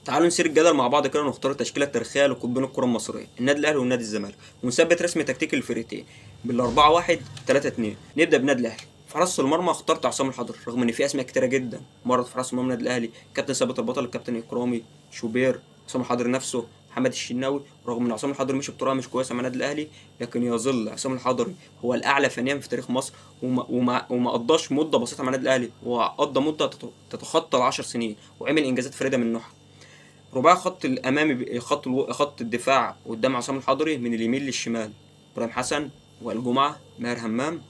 تعالوا نسير الجدل مع بعض كده ونختار التشكيله التاريخيه لقطبين الكره المصريه، النادي الاهلي والنادي الزمالك، ونثبت رسم تكتيكي للفرقتين بالاربعه 1 3 2. نبدا بالنادي الاهلي. في حراسه المرمى اخترت عصام الحضري رغم ان في اسماء كتيره جدا مرت في حراسه المرمى النادي الاهلي، كابتن ثابت البطل، الكابتن اكرامي، شوبير، عصام الحضري نفسه، محمد الشناوي. رغم ان عصام الحضري مشي بطريقه مش كويسه مع النادي الاهلي، لكن يظل عصام الحضري هو الاعلى فنيا في تاريخ مصر، وما قضاش مده بسيطه مع النادي الاهلي، وقضى مده تتخطى ال10 سنين، وعمل انجازات فريده من نوعها. رباعي خط الامامي، خط الدفاع قدام عصام الحضري من اليمين للشمال: ابراهيم حسن، وائل جمعه، ماهر همام،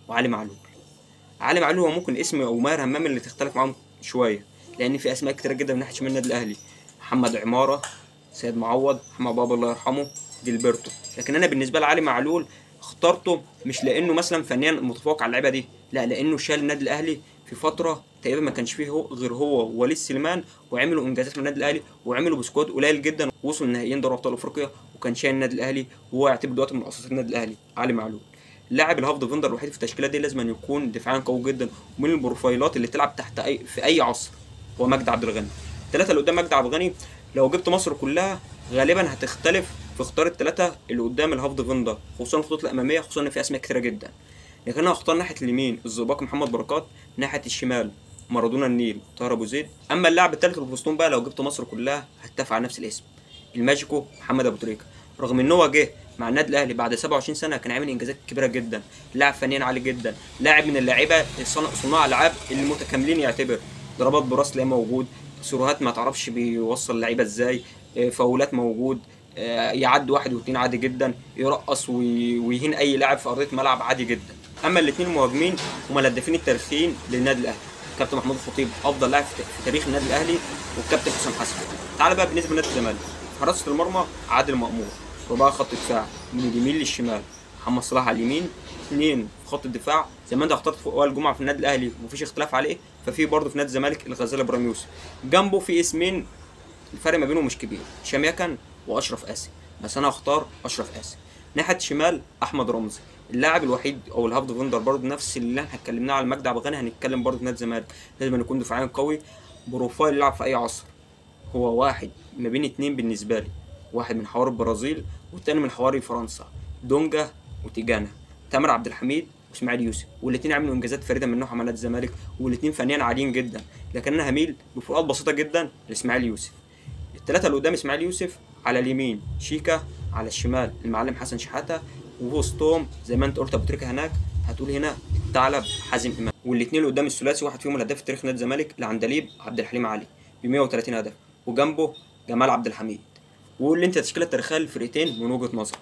وعلي معلول. علي معلول هو ممكن اسم او ماهر همام اللي تختلف معاهم شويه، لان في اسماء كتيره جدا من ناحيه شمال النادي الاهلي: محمد عماره، سيد معوض، محمد بابا الله يرحمه، ديلبرتو. لكن انا بالنسبه لعلي معلول اخترته مش لانه مثلا فنيا متفوق على اللعيبه دي، لا، لانه شال النادي الاهلي في فتره تقريبا ما كانش فيه غير هو ووليد سليمان، وعملوا انجازات من النادي الاهلي، وعملوا بسكواد قليل جدا، وصلوا نهائيين دوري ابطال افريقيا، وكان شايل النادي الاهلي، وهو يعتبر دلوقتي من اساطير النادي الاهلي علي معلول. اللاعب الهاف ديفندر الوحيد في التشكيله دي لازم أن يكون دفاعيا قوي جدا، ومن البروفايلات اللي تلعب تحت في اي عصر هو مجدي عبد الغني. الثلاثه اللي قدام مجدي عبد الغني لو جبت مصر كلها غالبا هتختلف في اختيار الثلاثه اللي قدام الهاف ديفندر، خصوصا الخطوط الاماميه، خصوصا ان في اسماء كتيره جدا. لكن انا هختار ناحيه اليمين الزئبق محمد بركات، ناحيه الشمال مارادونا النيل طاهر ابو زيد. اما اللاعب الثالث اللي في وسطهم بقى لو جبت مصر كلها هتتفق على نفس الاسم: الماجيكو محمد ابو تريكه. رغم ان هو جه مع النادي الاهلي بعد 27 سنه كان عامل انجازات كبيره جدا، لاعب فنيا عالي جدا، لاعب من اللعيبه صناع العاب المتكاملين، يعتبر ضربات براس لا موجود، سيروهات ما تعرفش بيوصل اللعيبه ازاي، فاولات موجود، يعدي واحد واثنين عادي جدا، يرقص ويهين اي لاعب في ارضيه ملعب عادي جدا. اما الاثنين المهاجمين هم الهدافين التاريخيين للنادي الاهلي: كابتن محمود الخطيب افضل لاعب في تاريخ النادي الاهلي، والكابتن حسام حسن. تعال بقى بالنسبه لنادي الزمالك. في حراسه المرمى عادل مأمور، رباعي خط دفاع من اليمين للشمال: محمد صلاح على اليمين، اثنين في خط الدفاع زي ما انت اخترت فوق وائل جمعه في النادي الاهلي ومفيش اختلاف عليه، ففي برضه في نادي الزمالك الغزال ابراهيم يوسف. جنبه في اسمين الفرق ما بينهم مش كبير: هشام يكن واشرف قاسم، بس انا هختار اشرف قاسم. ناحيه الشمال احمد رمزي، اللاعب الوحيد او الهاف ديفندر برضه نفس اللي احنا اتكلمناه على مجدي عبد الغني، هنتكلم برضه في نادي الزمالك. لازم يكون دفاعيا قوي، بروفايل يلعب في اي عصر. هو واحد ما بين اتنين بالنسبه لي: واحد من حوار البرازيل والتاني من حواري فرنسا، دونجا وتيجانا، تامر عبد الحميد واسماعيل يوسف. والاثنين عملوا انجازات فريده من نوعها مع نادي الزمالك، والاثنين فنيا عاليين جدا، لكن انا هميل بفروقات بسيطه جدا لاسماعيل يوسف. الثلاثه اللي قدام اسماعيل يوسف: على اليمين شيكا، على الشمال المعلم حسن شحاته، ووسطهم زي ما انت قلت ابو تريكه هناك، هتقول هنا الثعلب حازم امام. والاثنين اللي قدام الثلاثي واحد فيهم الهداف التاريخي نادي الزمالك العندليب عبد الحليم علي ب 130 هدف، وجنبه جمال عبد الحميد. وقول لي انت التشكيله التاريخيه للفرقتين من وجهه نظرك.